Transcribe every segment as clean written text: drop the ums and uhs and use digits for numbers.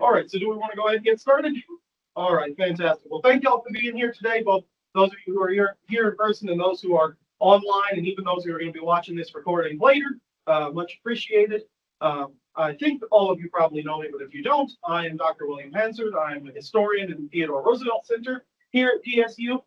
All right, so do we want to go ahead and get started? All right, fantastic. Well, thank y'all for being here today, both those of you who are here in person and those who are online, and even those who are going to be watching this recording later. Much appreciated. I think all of you probably know me, but if you don't, I am Dr. William Hansard. I am a historian in the Theodore Roosevelt Center here at DSU.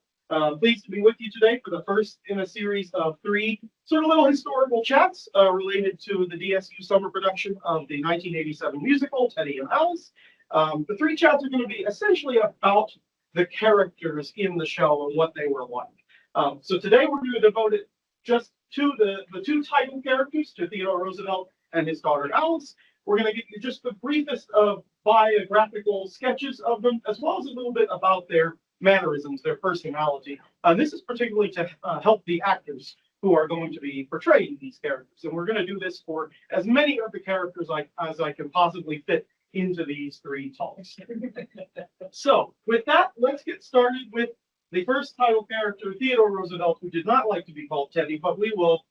Pleased to be with you today for the first in a series of 3 sort of little historical chats related to the DSU summer production of the 1987 musical, Teddy and Alice. The 3 chats are going to be essentially about the characters in the show and what they were like. So today we're going to devote it just to the 2 title characters, to Theodore Roosevelt and his daughter Alice. We're going to give you just the briefest of biographical sketches of them, as well as a little bit about their mannerisms, their personality. This is particularly to help the actors who are going to be portraying these characters. And we're going to do this for as many of the characters as I can possibly fit into these 3 talks. So with that, let's get started with the first title character, Theodore Roosevelt, who did not like to be called Teddy, but we will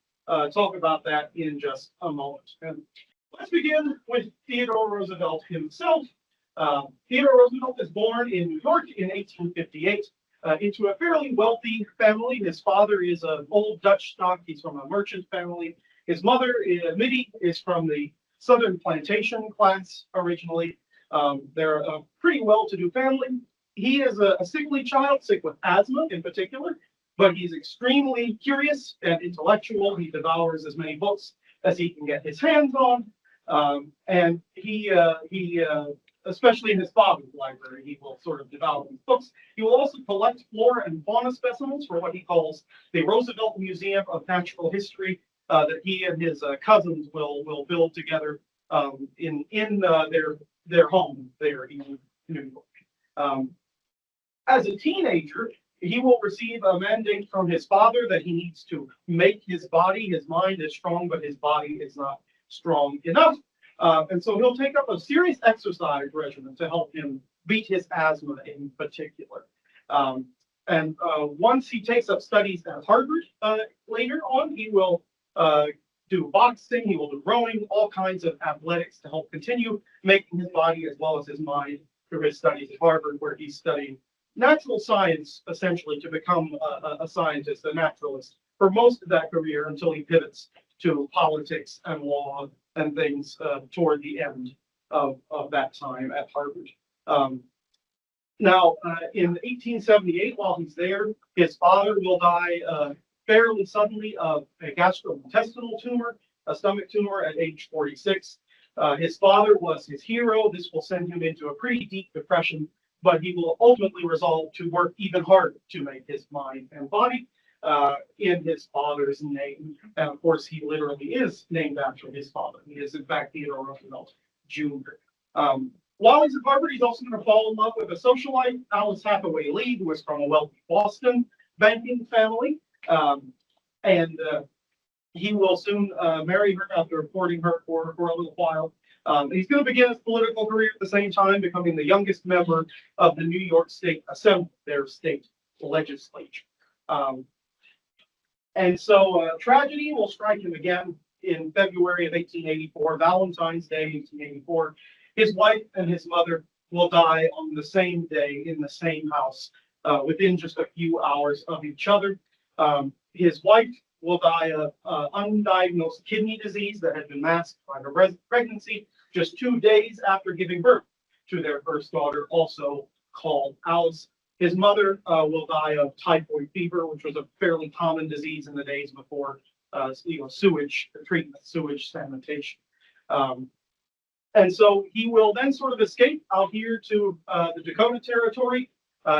talk about that in just a moment. And let's begin with Theodore Roosevelt himself. Theodore Roosevelt is born in New York in 1858 into a fairly wealthy family. His father is an old Dutch stock. He's from a merchant family. His mother, Mittie, is from the Southern plantation class originally. They're a pretty well-to-do family. He is a sickly child, sick with asthma in particular, but he's extremely curious and intellectual. He devours as many books as he can get his hands on, and he especially in his father's library, he will sort of devour these books. He will also collect flora and fauna specimens for what he calls the Roosevelt Museum of Natural History, that he and his cousins will build together in their home there in New York. As a teenager, he will receive a mandate from his father that he needs to make his mind is strong, but his body is not strong enough. And so he'll take up a serious exercise regimen to help him beat his asthma in particular. And once he takes up studies at Harvard later on, he will do boxing, he will do rowing, all kinds of athletics to help continue making his body as well as his mind through his studies at Harvard, where he's studying natural science, essentially, to become a scientist, a naturalist, for most of that career until he pivots to politics and law and things toward the end of that time at Harvard. Now, in 1878, while he's there, his father will die fairly suddenly of a gastrointestinal tumor, a stomach tumor, at age 46. His father was his hero. This will send him into a pretty deep depression, but he will ultimately resolve to work even harder to make his mind and body in his father's name. And of course, he literally is named after his father. He is, in fact, Theodore Roosevelt Jr. While he's at Harvard, he's also going to fall in love with a socialite, Alice Hathaway Lee, who is from a wealthy Boston banking family. And he will soon marry her after courting her for a little while. He's going to begin his political career at the same time, becoming the youngest member of the New York State Assembly, their state legislature. And so tragedy will strike him again in February of 1884, Valentine's Day, 1884. His wife and his mother will die on the same day in the same house within just a few hours of each other. His wife will die of undiagnosed kidney disease that had been masked by her pregnancy just 2 days after giving birth to their first daughter, also called Alice. His mother will die of typhoid fever, which was a fairly common disease in the days before sewage treatment, sewage sanitation. And so he will then sort of escape out here to the Dakota Territory.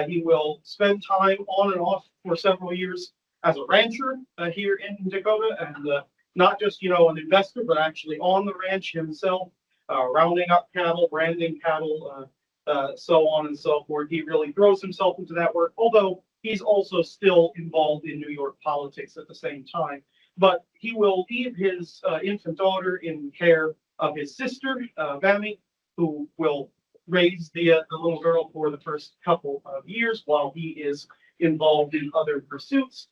He will spend time on and off for several years as a rancher here in Dakota, and not just, an investor, but actually on the ranch himself, rounding up cattle, branding cattle, so on and so forth. He really throws himself into that work, although he's also still involved in New York politics at the same time. But he will leave his infant daughter in care of his sister, Vammy, who will raise the little girl for the first couple of years while he is involved in other pursuits,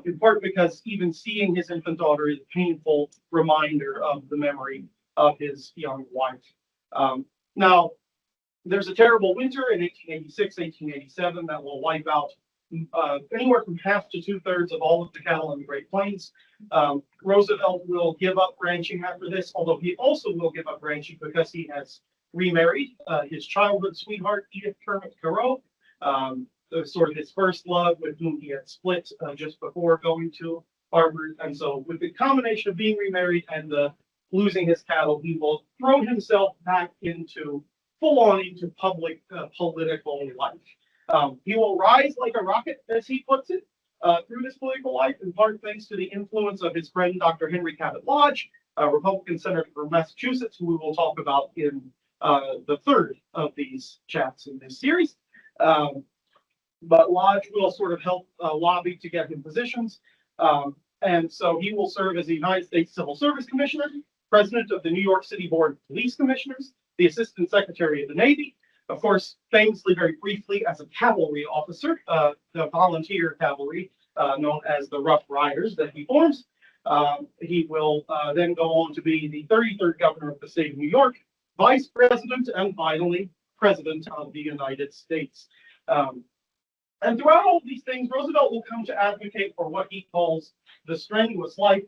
in part because even seeing his infant daughter is a painful reminder of the memory of his young wife. Now, There's a terrible winter in 1886, 1887 that will wipe out anywhere from half to two-thirds of all of the cattle in the Great Plains. Roosevelt will give up ranching after this, although he also will give up ranching because he has remarried his childhood sweetheart, Edith Kermit Carew, sort of his first love with whom he had split just before going to Harvard. And so with the combination of being remarried and losing his cattle, he will throw himself back into full-on into public political life. He will rise like a rocket, as he puts it, through this political life, in part thanks to the influence of his friend, Dr. Henry Cabot Lodge, a Republican senator from Massachusetts, who we will talk about in the third of these chats in this series. But Lodge will sort of help lobby to get him positions. And so he will serve as the United States Civil Service Commissioner, president of the New York City Board of Police Commissioners, the Assistant Secretary of the Navy, of course, famously, very briefly, as a cavalry officer, the volunteer cavalry, known as the Rough Riders that he forms. He will then go on to be the 33rd governor of the state of New York, vice president, and finally, president of the United States. And throughout all of these things, Roosevelt will come to advocate for what he calls the strenuous life,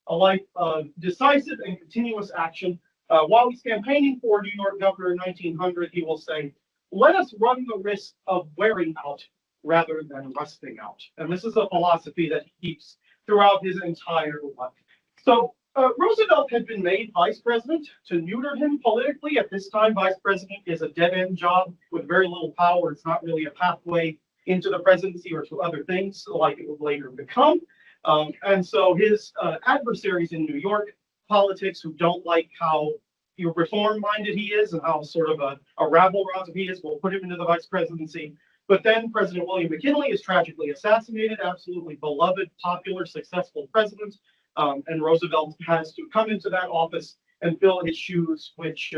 a life of decisive and continuous action. While he's campaigning for New York governor in 1900, he will say, "Let us run the risk of wearing out rather than rusting out." And this is a philosophy that he keeps throughout his entire life. So Roosevelt had been made vice president to neuter him politically. At this time, vice president is a dead-end job with very little power. It's not really a pathway into the presidency or to other things like it would later become. And so his adversaries in New York politics, who don't like how reform-minded he is and how sort of a rabble-rouser he is, will put him into the vice presidency. But then President William McKinley is tragically assassinated, absolutely beloved, popular, successful president. And Roosevelt has to come into that office and fill his shoes, which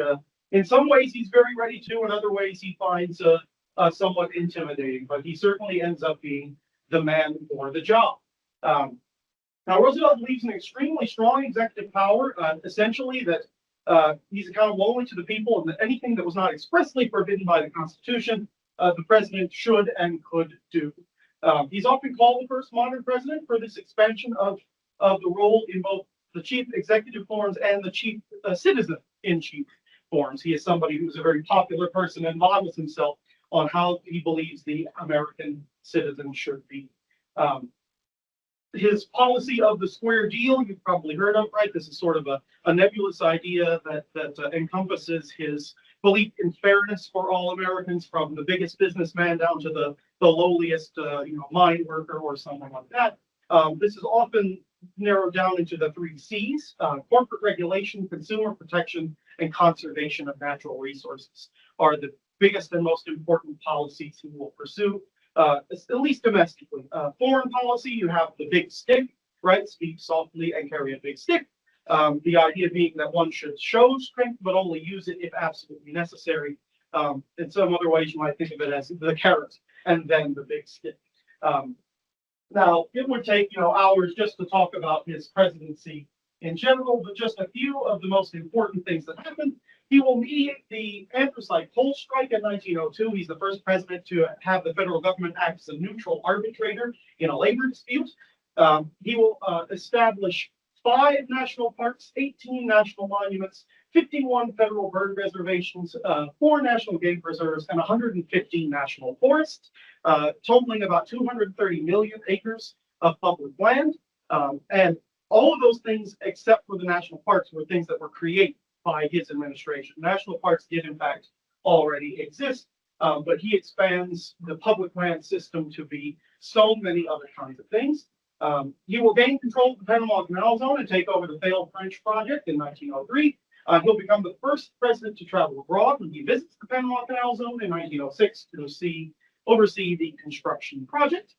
in some ways he's very ready to, in other ways he finds somewhat intimidating, but he certainly ends up being the man for the job. Now, Roosevelt leaves an extremely strong executive power, essentially that he's accountable only to the people, and that anything that was not expressly forbidden by the Constitution, the president should and could do. He's often called the first modern president for this expansion of the role in both the chief executive forms and the chief citizen-in-chief forms. He is somebody who's a very popular person and models himself on how he believes the American citizen should be. His policy of the square deal, you've probably heard of, right? This is sort of a nebulous idea that encompasses his belief in fairness for all Americans, from the biggest businessman down to the lowliest mine worker or someone like that. This is often narrowed down into the 3 C's: corporate regulation, consumer protection, and conservation of natural resources are the biggest and most important policies he will pursue, at least domestically. Foreign policy, you have the big stick, right? Speak softly and carry a big stick. The idea being that one should show strength, but only use it if absolutely necessary. In some other ways, you might think of it as the carrot and then the big stick. Now, it would take hours just to talk about his presidency in general, but just a few of the most important things that happened. He will mediate the anthracite coal strike in 1902. He's the first president to have the federal government act as a neutral arbitrator in a labor dispute. He will establish 5 national parks, 18 national monuments, 51 federal bird reservations, 4 national game preserves, and 115 national forests, totaling about 230 million acres of public land. And all of those things, except for the national parks, were things that were created by his administration. National parks did, in fact, already exist, but he expands the public land system to be so many other kinds of things. He will gain control of the Panama Canal Zone and take over the failed French project in 1903. He'll become the first president to travel abroad when he visits the Panama Canal Zone in 1906 to oversee the construction project.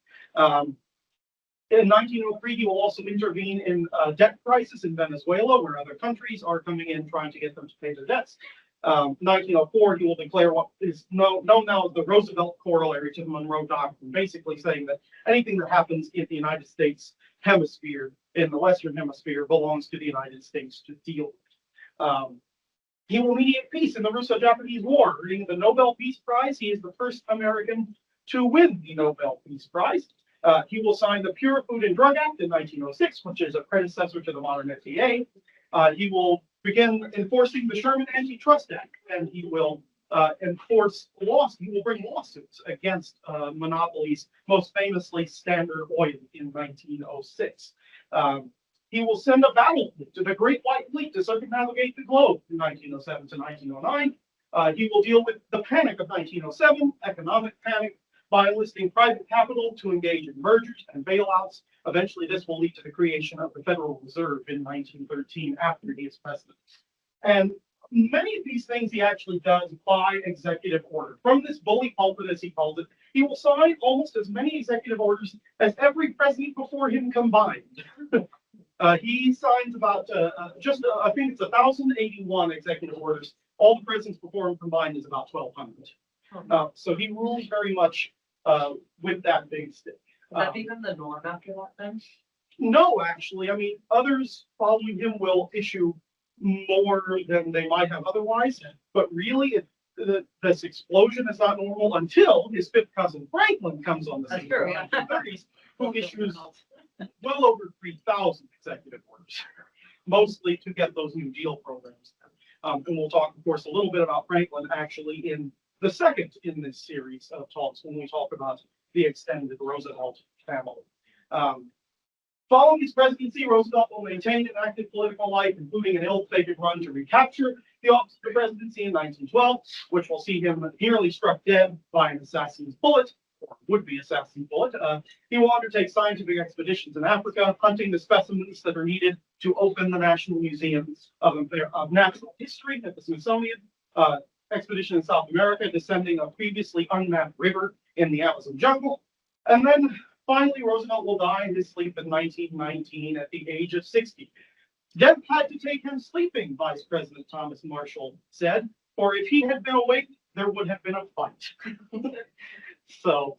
In 1903, he will also intervene in a debt crisis in Venezuela, where other countries are coming in trying to get them to pay their debts. 1904, he will declare what is known now as the Roosevelt Corollary to the Monroe Doctrine, basically saying that anything that happens in the United States hemisphere, in the Western Hemisphere, belongs to the United States to deal with. He will mediate peace in the Russo-Japanese War, earning the Nobel Peace Prize. He is the first American to win the Nobel Peace Prize. He will sign the Pure Food and Drug Act in 1906, which is a predecessor to the modern FDA. He will begin enforcing the Sherman Antitrust Act, and he will enforce laws. He will bring lawsuits against monopolies, most famously Standard Oil in 1906. He will send a battle fleet to the Great White Fleet to circumnavigate the globe from 1907 to 1909. He will deal with the panic of 1907, economic panic, by enlisting private capital to engage in mergers and bailouts. Eventually, this will lead to the creation of the Federal Reserve in 1913 after he is president. And many of these things he actually does by executive order. From this bully pulpit, as he calls it, he will sign almost as many executive orders as every president before him combined. He signs about I think it's 1,081 executive orders. All the presidents before him combined is about 1,200. So he rules very much with that big stick. Has that become the norm after that then? No, actually. I mean, others following him will issue more than they might have otherwise. But really, this explosion is not normal until his fifth cousin Franklin comes on the scene in the 1930s, who issues well over 3,000 executive orders, mostly to get those New Deal programs. And we'll talk, of course, a little bit about Franklin actually in the second in this series of talks when we talk about the extended Roosevelt family. Following his presidency, Roosevelt will maintain an active political life, including an ill-fated run to recapture the office of the presidency in 1912, which will see him nearly struck dead by an assassin's bullet, or would-be assassin's bullet. He will undertake scientific expeditions in Africa, hunting the specimens that are needed to open the National Museum of Natural History at the Smithsonian. Expedition in South America, descending a previously unmapped river in the Amazon jungle. And then finally, Roosevelt will die in his sleep in 1919 at the age of 60. Death had to take him sleeping, Vice President Thomas Marshall said, for if he had been awake, there would have been a fight. So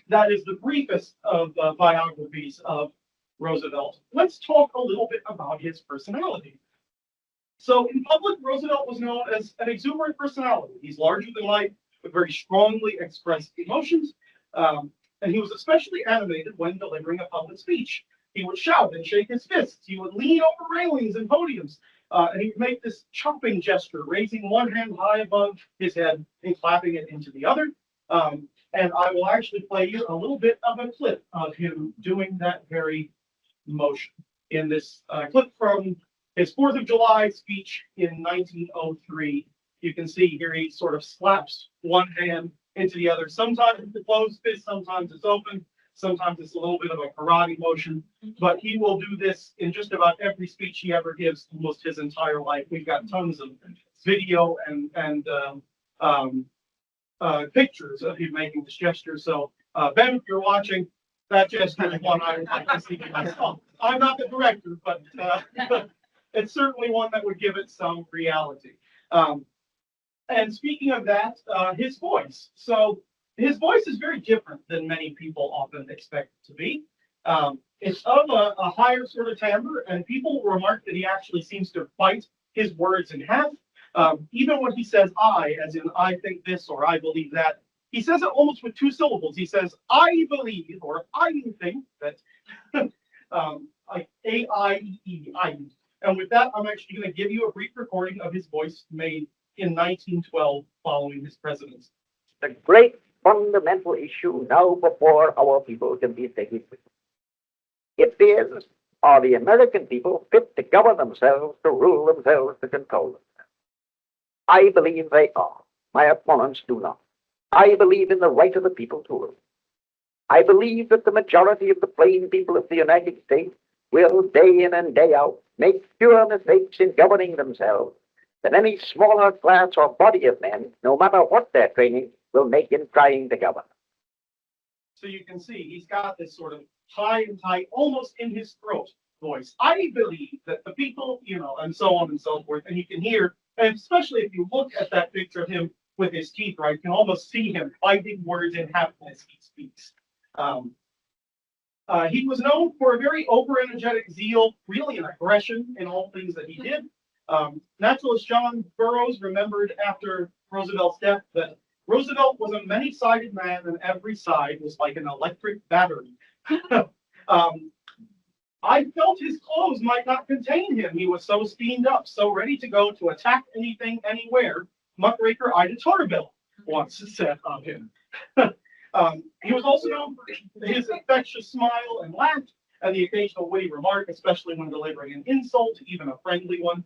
that is the briefest of biographies of Roosevelt. Let's talk a little bit about his personality. So in public, Roosevelt was known as an exuberant personality. He's larger than life, with very strongly expressed emotions. And he was especially animated when delivering a public speech. He would shout and shake his fists. He would lean over railings and podiums. And he would make this chopping gesture, raising one hand high above his head and clapping it into the other. And I will actually play you a little bit of a clip of him doing that very motion in this clip from his 4th of July speech in 1903. You can see here he sort of slaps one hand into the other. Sometimes it's a closed fist, sometimes it's open, sometimes it's a little bit of a karate motion. But he will do this in just about every speech he ever gives, almost his entire life. We've got tons of video and pictures of him making this gesture. So Ben, if you're watching, that gesture is one I would like to see myself. I'm not the director, but it's certainly one that would give it some reality. And speaking of that, his voice. So his voice is very different than many people often expect it to be. It's of a higher sort of timbre, and people remark that he actually seems to bite his words in half. Even when he says I, as in I think this or I believe that, he says it almost with two syllables. He says, I believe, or I think that, like A-I-E-E, I. And with that, I'm actually going to give you a brief recording of his voice made in 1912 following his presidency. The great fundamental issue now before our people can be taken with. It is, are the American people fit to govern themselves, to rule themselves, to control themselves? I believe they are. My opponents do not. I believe in the right of the people to rule. I believe that the majority of the plain people of the United States will, day in and day out, make fewer mistakes in governing themselves than any smaller class or body of men, no matter what their training, will make in trying to govern. So you can see he's got this sort of high and tight, almost in his throat voice. I believe that the people, and so on and so forth. And you can hear, and especially if you look at that picture of him with his teeth, right, you can almost see him biting words in half as he speaks. He was known for a very over-energetic zeal, really an aggression in all things that he did. Naturalist John Burroughs remembered after Roosevelt's death that Roosevelt was a many-sided man and every side was like an electric battery. um, I felt his clothes might not contain him. He was so steamed up, so ready to go to attack anything, anywhere. Muckraker Ida Torbill once said of him. He was also known for his infectious smile and laugh, and the occasional witty remark, especially when delivering an insult, even a friendly one.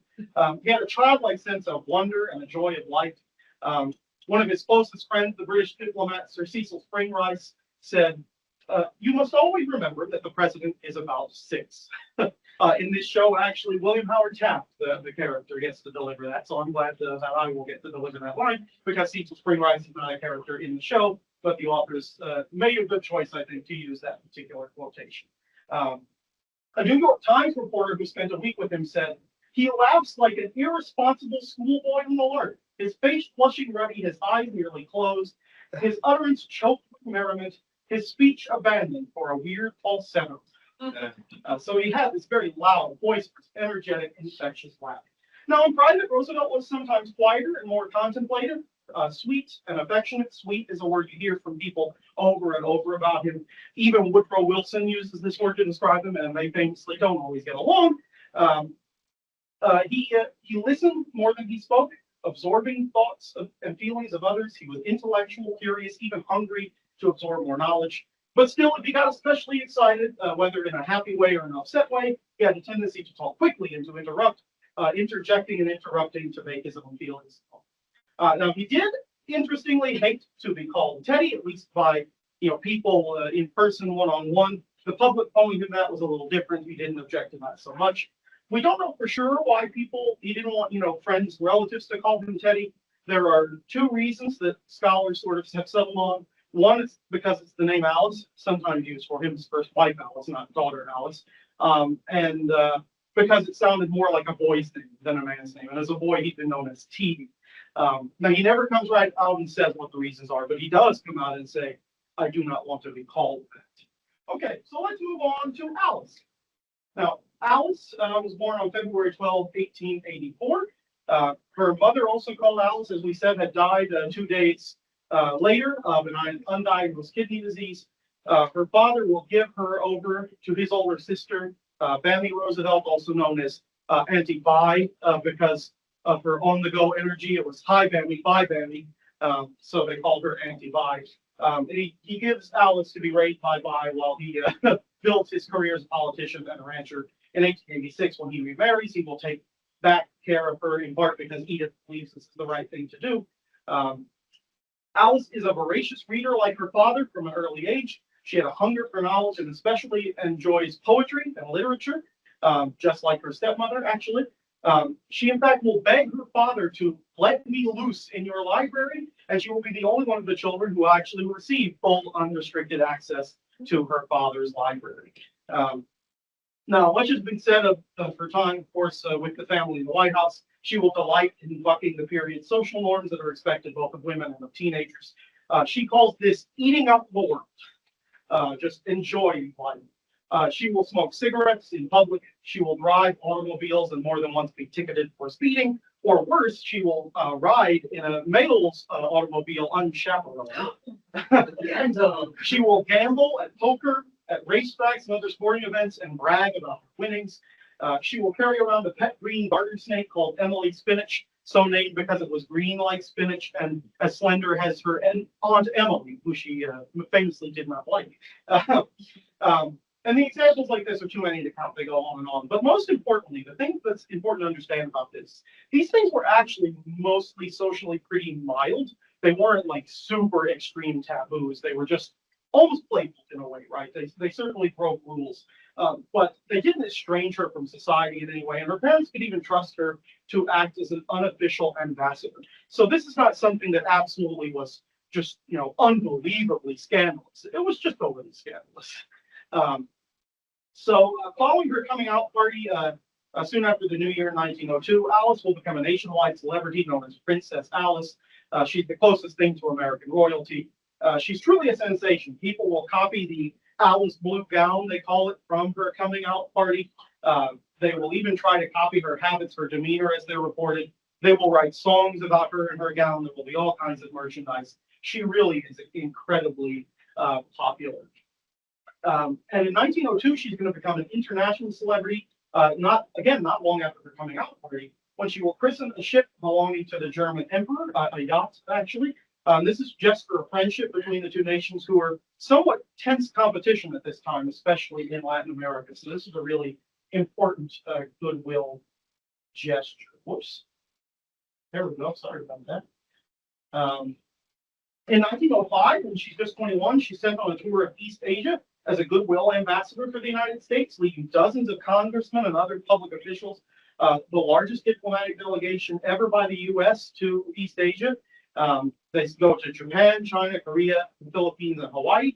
He had a childlike sense of wonder and the joy of life. One of his closest friends, the British diplomat Sir Cecil Springrice, said, "You must always remember that the president is about 6." In this show, actually, William Howard Taft, the character, gets to deliver that. So I'm glad that I will get to deliver that line because Cecil Springrice is not a character in the show, but the authors made a good choice, I think, to use that particular quotation. A New York Times reporter who spent a week with him said, "He laughs like an irresponsible schoolboy on the lark, his face flushing ruddy, his eyes nearly closed, his utterance choked with merriment, his speech abandoned for a weird falsetto." So he had this very loud, boisterous, energetic, infectious laugh. Now, in private, Roosevelt was sometimes quieter and more contemplative, sweet and affectionate. Sweet is a word you hear from people over and over about him. Even Woodrow Wilson uses this word to describe him, and they famously don't always get along. He listened more than he spoke, absorbing thoughts and feelings of others. He was intellectual, curious, even hungry to absorb more knowledge. But still, if he got especially excited, whether in a happy way or an upset way, he had a tendency to talk quickly and to interrupt, interjecting and interrupting to make his own feelings. Now, he did, interestingly, hate to be called Teddy, at least by people in person, one-on-one. The public calling him that was a little different. He didn't object to that so much. We don't know for sure why he didn't want, friends, relatives to call him Teddy. There are 2 reasons that scholars sort of have settled on. One is because it's the name Alice, sometimes used for his first wife Alice, not daughter Alice, and because it sounded more like a boy's name than a man's name. And as a boy, he'd been known as T. Now, he never comes right out and says what the reasons are, but he does come out and say, "I do not want to be called that." Okay, so let's move on to Alice. Now, Alice was born on February 12, 1884. Her mother, also called Alice, as we said, had died 2 days later of an undiagnosed kidney disease. Her father will give her over to his older sister, Bambi Roosevelt, also known as Auntie Vi, because of her on-the-go energy. It was "Hi, Bambi, bye, Bambi," so they called her Auntie Vi. He gives Alice to be raised by Vi while he built his career as a politician and a rancher. In 1886, when he remarries, he will take back care of her, in part because Edith believes this is the right thing to do. Alice is a voracious reader like her father from an early age. She had a hunger for knowledge and especially enjoys poetry and literature, just like her stepmother, actually. She, in fact, will beg her father to let me loose in your library, and she will be the only one of the children who actually receive full unrestricted access to her father's library. Now, much has been said of her time, of course, with the family in the White House. She will delight in bucking the period's social norms that are expected both of women and of teenagers. She calls this eating up the world, just enjoying life. She will smoke cigarettes in public. She will drive automobiles and more than once be ticketed for speeding. Or worse, she will ride in a male's automobile unchaperoned. And she will gamble at poker, at racetracks and other sporting events, and brag about her winnings. She will carry around a pet green garter snake called Emily Spinach, so named because it was green like spinach and as slender as her Aunt Emily, who she famously did not like. And the examples like this are too many to count. They go on and on. But most importantly, the thing that's important to understand about this, these things were actually mostly socially pretty mild. They weren't like super extreme taboos. They were just almost playful in a way, right? They certainly broke rules, but they didn't estrange her from society in any way. And her parents could even trust her to act as an unofficial ambassador. So this is not something that absolutely was just, unbelievably scandalous. It was just a little scandalous. Following her coming out party, soon after the new year in 1902, Alice will become a nationwide celebrity known as Princess Alice. She's the closest thing to American royalty. She's truly a sensation. People will copy the Alice blue gown, they call it, from her coming out party. They will even try to copy her habits, her demeanor as they're reported. They will write songs about her and her gown. There will be all kinds of merchandise. She really is incredibly popular. And in 1902, she's going to become an international celebrity, not long after her coming out party, when she will christen a ship belonging to the German emperor, a yacht, actually. This is just for a friendship between the two nations who are somewhat tense competition at this time, especially in Latin America. So this is a really important goodwill gesture. Whoops. There we go. Sorry about that. In 1905, when she's just 21, she's sent on a tour of East Asia as a goodwill ambassador for the United States, leading dozens of congressmen and other public officials, the largest diplomatic delegation ever by the U.S. to East Asia. They go to Japan, China, Korea, the Philippines, and Hawaii.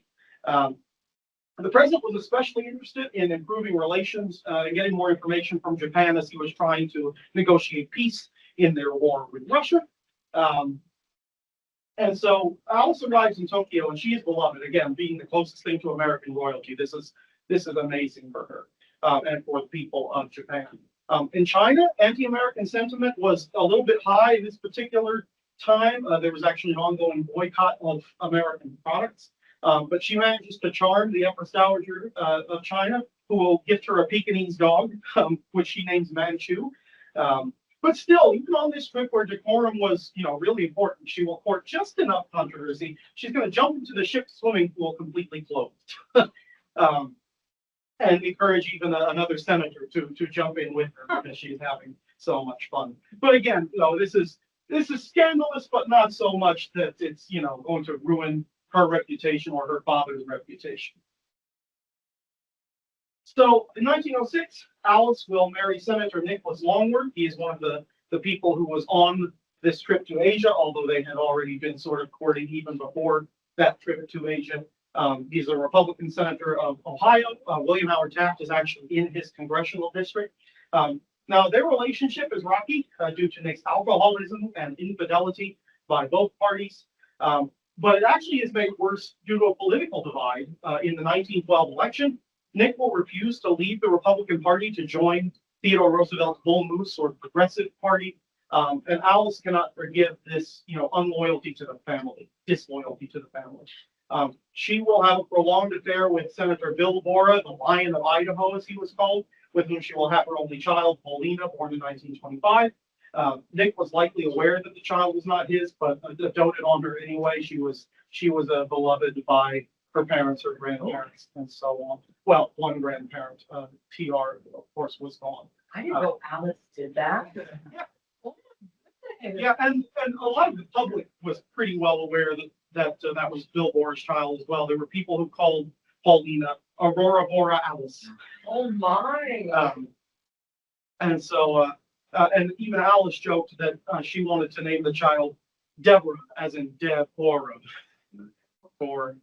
The president was especially interested in improving relations and getting more information from Japan as he was trying to negotiate peace in their war with Russia. And so Alice arrives in Tokyo, and she is beloved, again, being the closest thing to American royalty. This is amazing for her and for the people of Japan. In China, anti-American sentiment was a little bit high in this particular time. There was actually an ongoing boycott of American products. But she manages to charm the Empress Dowager of China, who will gift her a Pekingese dog, which she names Manchu. But still, even on this trip where decorum was, really important, she will court just enough controversy. She's going to jump into the ship's swimming pool completely clothed, and encourage even another senator to jump in with her because she's having so much fun. But again, this is scandalous, but not so much that it's going to ruin her reputation or her father's reputation. So in 1906, Alice will marry Senator Nicholas Longworth. He is one of the people who was on this trip to Asia, although they had already been sort of courting even before that trip to Asia. He's a Republican senator of Ohio. William Howard Taft is actually in his congressional district. Now, their relationship is rocky due to Nick's alcoholism and infidelity by both parties. But it actually is made worse due to a political divide in the 1912 election. Nick will refuse to leave the Republican Party to join Theodore Roosevelt's Bull Moose or Progressive Party. And Alice cannot forgive this, unloyalty to the family, disloyalty to the family. She will have a prolonged affair with Senator Bill Borah, the Lion of Idaho, as he was called, with whom she will have her only child, Paulina, born in 1925. Nick was likely aware that the child was not his, but doted on her anyway. She was beloved by her parents, her grandparents, and so on. Well, one grandparent, TR, of course, was gone. I didn't know Alice did that. Yeah, and a lot of the public was pretty well aware that was Bill Borah's child as well. There were people who called Paulina Aurora Bora Alice. Oh my! And so, and even Alice joked that she wanted to name the child Deborah, as in Deborah, for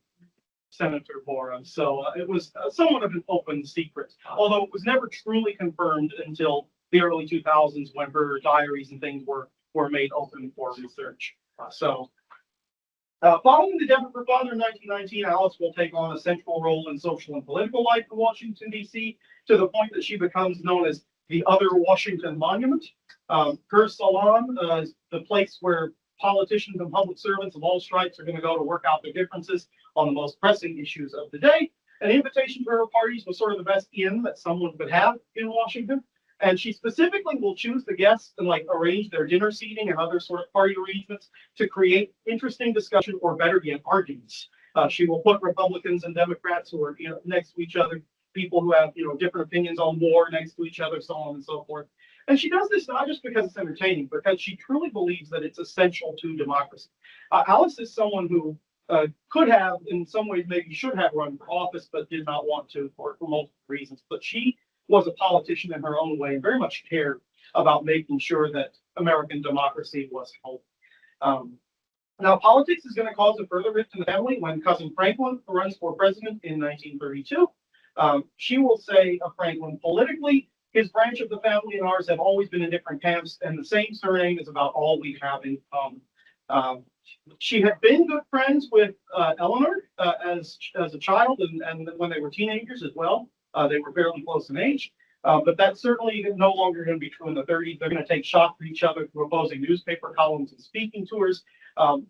Senator Borah. So it was somewhat of an open secret, although it was never truly confirmed until the early 2000s when her diaries and things were made open for research. So following the death of her father in 1919, Alice will take on a central role in social and political life in Washington, D.C., to the point that she becomes known as the Other Washington Monument. Her salon is the place where politicians and public servants of all stripes are going to go to work out their differences on the most pressing issues of the day. An invitation to her parties was sort of the best in that someone could have in Washington. And she specifically will choose the guests and arrange their dinner seating and other sort of party arrangements to create interesting discussion, or better yet, arguments. She will put Republicans and Democrats who are next to each other, people who have different opinions on war next to each other, so on and so forth. And she does this not just because it's entertaining, because she truly believes that it's essential to democracy. Alice is someone who could have, in some ways, maybe should have run for office, but did not want to for multiple reasons. But she was a politician in her own way and very much cared about making sure that American democracy was held. Now, politics is going to cause a further rift in the family when cousin Franklin runs for president in 1932. She will say of Franklin, politically, his branch of the family and ours have always been in different camps, and the same surname is about all we have in common. She had been good friends with Eleanor as a child and when they were teenagers as well. They were fairly close in age. But that's certainly no longer going to be true in the 30s. They're going to take shots at each other through opposing newspaper columns and speaking tours.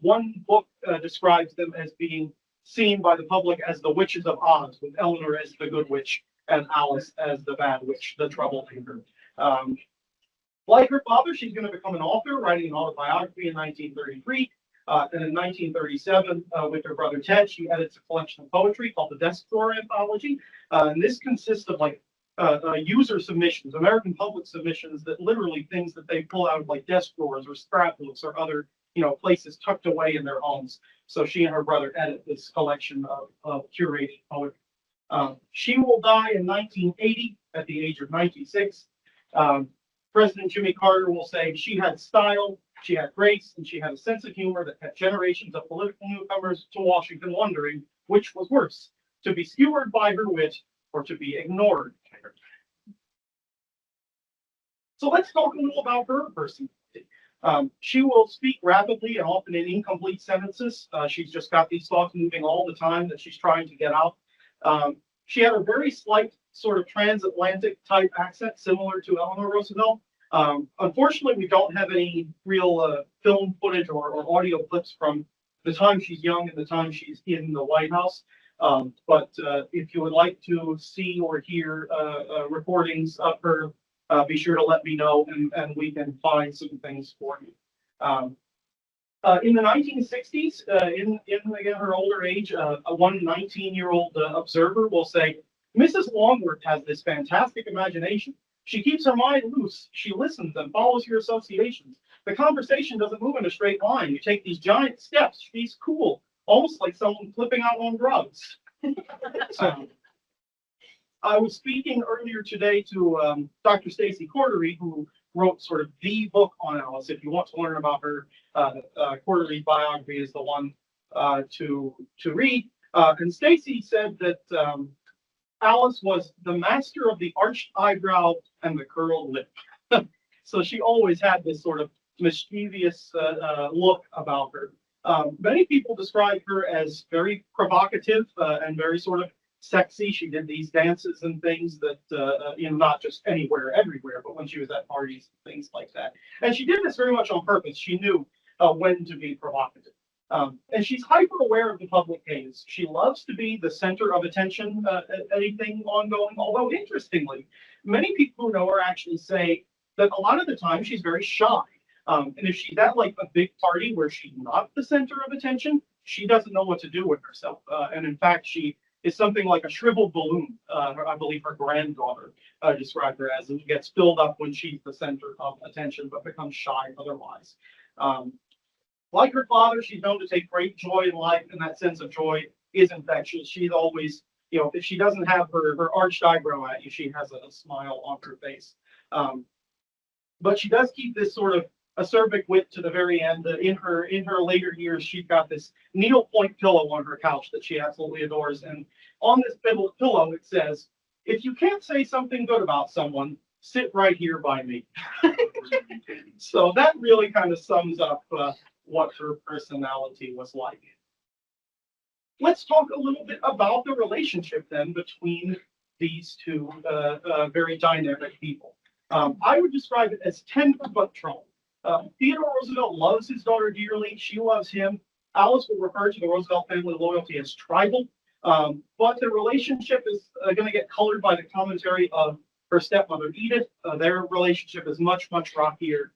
One book describes them as being seen by the public as the witches of Oz, with Eleanor as the good witch and Alice as the bad witch, the troublemaker. Like her father, she's going to become an author, writing an autobiography in 1933. And in 1937, with her brother Ted, she edits a collection of poetry called the Desk Drawer Anthology. And this consists of like user submissions, American public submissions, that literally things that they pull out of like desk drawers or scrapbooks or other, places tucked away in their homes. So she and her brother edit this collection of curated poetry. She will die in 1980 at the age of 96. President Jimmy Carter will say she had style, she had grace, and she had a sense of humor that kept generations of political newcomers to Washington wondering which was worse, to be skewered by her wit or to be ignored by her. So let's talk a little about her personality. She will speak rapidly and often in incomplete sentences. She's just got these thoughts moving all the time that she's trying to get out. She had a very slight sort of transatlantic type accent, similar to Eleanor Roosevelt. Unfortunately, we don't have any real film footage or audio clips from the time she's young and the time she's in the White House. But if you would like to see or hear recordings of her, be sure to let me know and we can find some things for you. In the 1960s, in again her older age, one 19-year-old observer will say, Mrs. Longworth has this fantastic imagination. She keeps her mind loose. She listens and follows your associations. The conversation doesn't move in a straight line. You take these giant steps. She's cool, almost like someone flipping out on drugs. I was speaking earlier today to Dr. Stacy Cordery, who wrote sort of the book on Alice. If you want to learn about her, Cordery's biography is the one to read. And Stacy said that Alice was the master of the arched eyebrow and the curled lip. So she always had this sort of mischievous look about her. Many people describe her as very provocative and very sort of sexy. She did these dances and things that, not just anywhere, everywhere, but when she was at parties, things like that. And she did this very much on purpose. She knew when to be provocative. And she's hyper aware of the public gaze. She loves to be the center of attention at anything ongoing, although interestingly, many people who know her actually say that a lot of the time she's very shy. And if she's at like a big party where she's not the center of attention, she doesn't know what to do with herself. And in fact, she is something like a shriveled balloon. I believe her granddaughter described her as, it gets filled up when she's the center of attention, but becomes shy otherwise. Like her father, she's known to take great joy in life, and that sense of joy is infectious. She's always, if she doesn't have her arched eyebrow at you, she has a smile on her face. But she does keep this sort of acerbic wit to the very end. In her later years, she's got this needlepoint pillow on her couch that she absolutely adores. And on this pillow, it says, "If you can't say something good about someone, sit right here by me." So that really kind of sums up what her personality was like. Let's talk a little bit about the relationship then between these two very dynamic people. I would describe it as tender but trouble. Theodore Roosevelt loves his daughter dearly. She loves him. Alice will refer to the Roosevelt family loyalty as tribal, but the relationship is going to get colored by the commentary of her stepmother, Edith. Their relationship is much, much rockier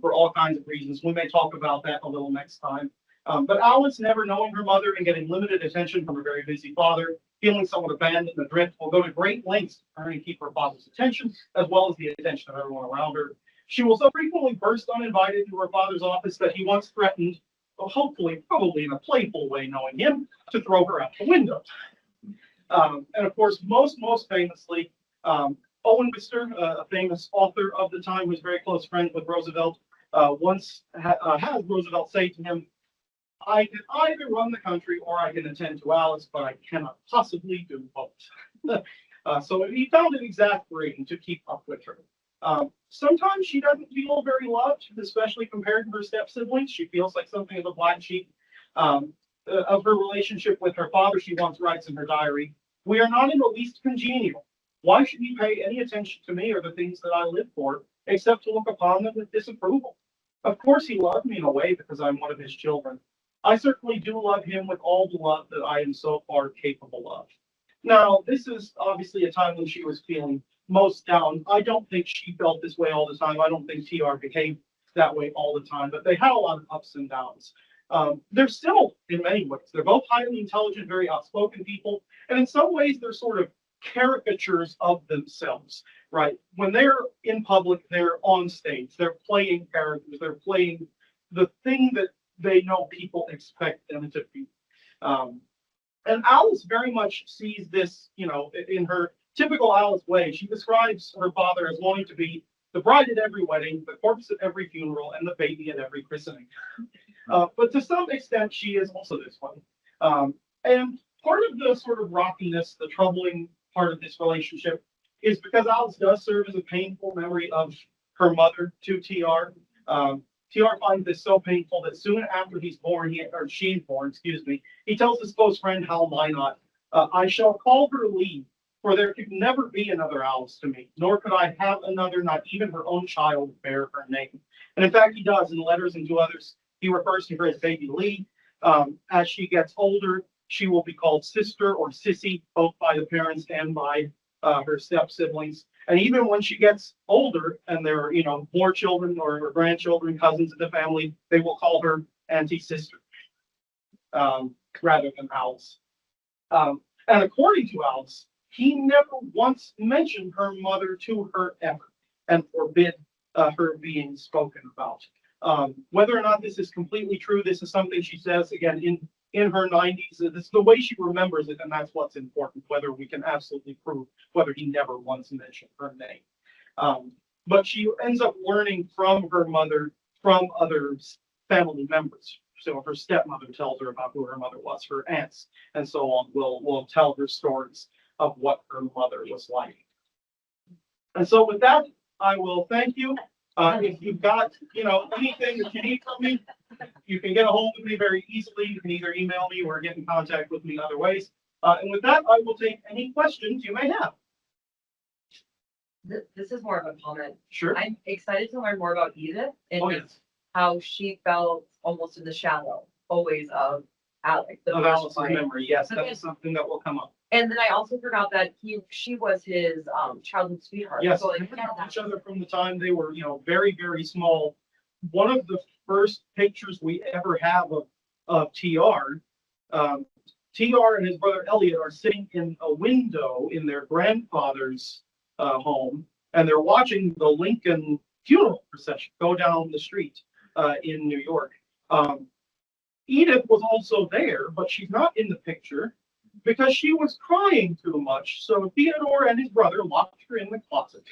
for all kinds of reasons. We may talk about that a little next time. But Alice, never knowing her mother and getting limited attention from a very busy father, feeling somewhat abandoned and adrift, will go to great lengths to earn and keep her father's attention, as well as the attention of everyone around her. She will so frequently burst uninvited into her father's office that he once threatened, well, hopefully, probably in a playful way, knowing him, to throw her out the window. And of course, most famously, Owen Wister, a famous author of the time, who was very close friends with Roosevelt, once had Roosevelt say to him, "I can either run the country or I can attend to Alice, but I cannot possibly do both." So he found it exasperating to keep up with her. Sometimes she doesn't feel very loved, especially compared to her step siblings. She feels like something of a black sheep. Of her relationship with her father, she once writes in her diary, "We are not in the least congenial. Why should he pay any attention to me or the things that I live for, except to look upon them with disapproval? Of course, he loved me in a way because I'm one of his children. I certainly do love him with all the love that I am so far capable of. Now, this is obviously a time when she was feeling most down. I don't think she felt this way all the time. I don't think TR behaved that way all the time, but they had a lot of ups and downs. They're still, in many ways, they're both highly intelligent, very outspoken people, and in some ways, they're sort of caricatures of themselves, right? When they're in public, they're on stage, they're playing characters, they're playing the thing that they know people expect them to be. And Alice very much sees this, in her typical Alice way. She describes her father as wanting to be the bride at every wedding, the corpse at every funeral, and the baby at every christening. But to some extent, she is also this one. And part of the sort of rockiness, the troubling part of this relationship is because Alice does serve as a painful memory of her mother to TR. TR finds this so painful that soon after she's born, he tells his close friend Hal Minot, I shall call her Lee, for there could never be another Alice to me, nor could I have another, not even her own child, bear her name. And in fact, he does in letters and to others. He refers to her as baby Lee. As she gets older, she will be called sister or sissy, both by the parents and by her step siblings. And even when she gets older and there are, more children or grandchildren, cousins in the family, they will call her auntie sister rather than Alice. And according to Alice, he never once mentioned her mother to her ever and forbid her being spoken about. Whether or not this is completely true, this is something she says again in her 90s. It's the way she remembers it, and that's what's important, whether we can absolutely prove whether he never once mentioned her name. But she ends up learning from her mother, from other family members. So her stepmother tells her about who her mother was, her aunts, and so on will tell her stories of what her mother was like. And so with that, I will thank you. If you've got, anything that you need from me, you can get a hold of me very easily. You can either email me or get in contact with me other ways. And with that, I will take any questions you may have. This is more of a comment. Sure. I'm excited to learn more about Edith and Oh, just yes. how she felt almost in the shadow, always of Alex. Of Alice's memory, yes, that is something that will come up. And then I also forgot that she was his childhood sweetheart. Yes, So, they know each other from the time they were, very, very small. One of the first pictures we ever have of TR, TR and his brother Elliot are sitting in a window in their grandfather's home, and they're watching the Lincoln funeral procession go down the street in New York. Edith was also there, but she's not in the picture because she was crying too much. So Theodore and his brother locked her in the closet.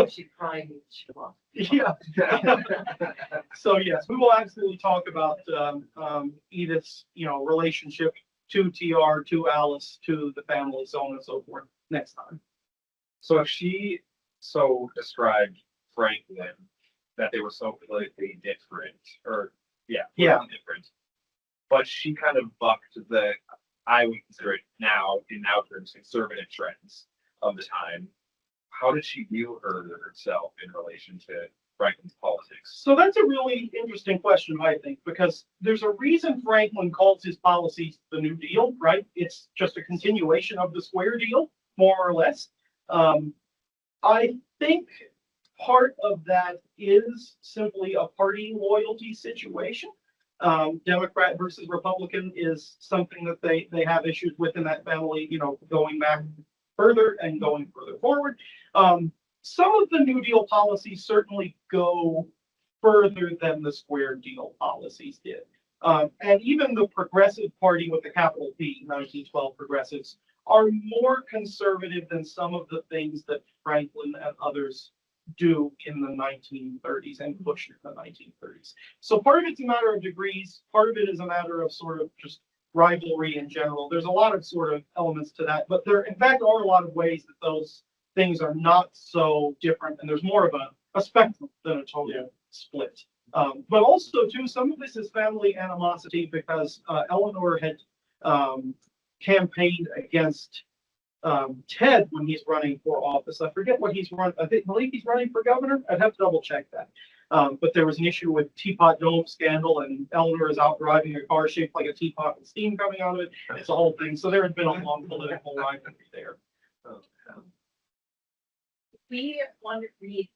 she's crying. She lost. Yeah. So yes, we will absolutely talk about Edith's, relationship to TR, to Alice, to the family, so on and so forth next time. So if she so described Franklin that they were so politically different, or politically different, but she kind of bucked the, I would consider it now in our terms, conservative trends of the time. How did she view herself in relation to Franklin's politics? So that's a really interesting question, I think, because there's a reason Franklin calls his policies the New Deal, right? It's just a continuation of the Square Deal, more or less. I think part of that is simply a party loyalty situation. Democrat versus Republican is something that they have issues with in that family, going back further and going further forward. Some of the New Deal policies certainly go further than the Square Deal policies did. And even the Progressive Party with the capital P, 1912 Progressives, are more conservative than some of the things that Franklin and others do in the 1930s and pushed in the 1930s. So part of it's a matter of degrees, part of it is a matter of sort of just rivalry in general. There's a lot of sort of elements to that, but there in fact are a lot of ways that those things are not so different, and there's more of a spectrum than a total split. But also too, some of this is family animosity because Eleanor had campaigned against Ted, when he's running for office, I forget what he's run. Believe he's running for governor. I'd have to double check that. But there was an issue with Teapot Dome scandal, and Eleanor is out driving a car shaped like a teapot with steam coming out of it. It's a whole thing. So there had been a long political rivalry there. We want to read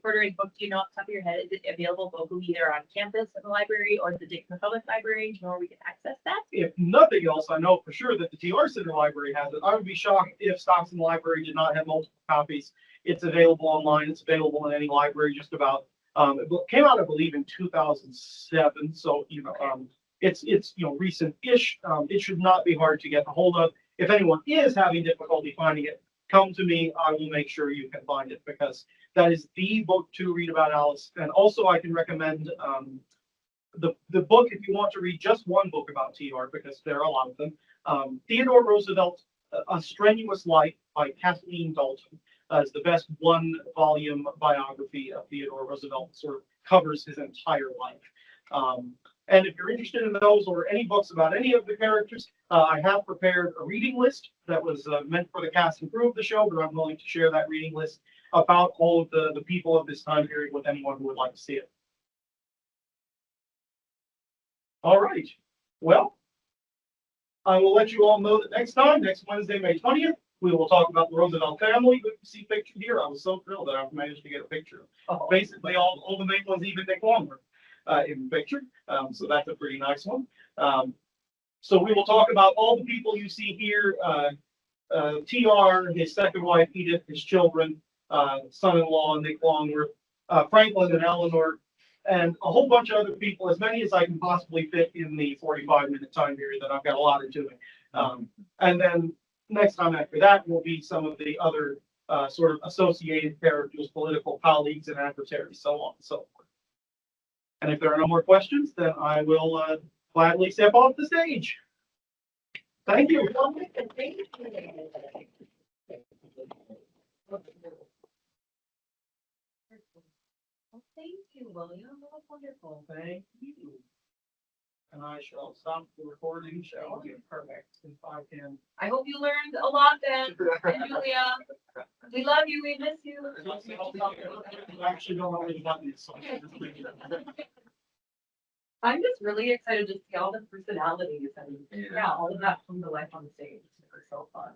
Corduroy's book, do you know off the top of your head, is it available locally either on campus at the library or the Dayton Public Library? Do you know where we can access that? If nothing else, I know for sure that the TR Center Library has it. I would be shocked if Stockton Library did not have multiple copies. It's available online. It's available in any library, just about. It came out, I believe, in 2007. So, it's recent-ish. It should not be hard to get a hold of. If anyone is having difficulty finding it, come to me. I will make sure you can find it, because that is the book to read about Alice. And also I can recommend the book, if you want to read just one book about TR, because there are a lot of them. Theodore Roosevelt, A Strenuous Life by Kathleen Dalton is the best one-volume biography of Theodore Roosevelt. Sort of covers his entire life. And if you're interested in those or any books about any of the characters, I have prepared a reading list that was meant for the cast and crew of the show, but I'm willing to share that reading list about all of the people of this time period with anyone who would like to see it. All right. Well, I will let you all know that next Wednesday, May 20th, we will talk about the Roosevelt family. Good to see pictured here. I was so thrilled that I managed to get a picture of basically all the main ones, even Nick Longworth. In the picture. So that's a pretty nice one. So we will talk about all the people you see here, TR, his second wife, Edith, his children, son-in-law, Nick Longworth, Franklin and Eleanor, and a whole bunch of other people, as many as I can possibly fit in the 45-minute time period that I've got allotted to me. And then next time after that will be some of the other sort of associated characters, political colleagues and adversaries, so on and so forth. And if there are no more questions, then I will gladly step off the stage. Thank you. Thank you, William. That was wonderful. Thank you. And I shall stop the recording, shall I? Perfect. If I can. I hope you learned a lot, Ben and Julia. We love you. We miss you. I actually don't know what buttons, so I'm just really excited to see all the personalities and all of that come to life on the stage. It was so fun.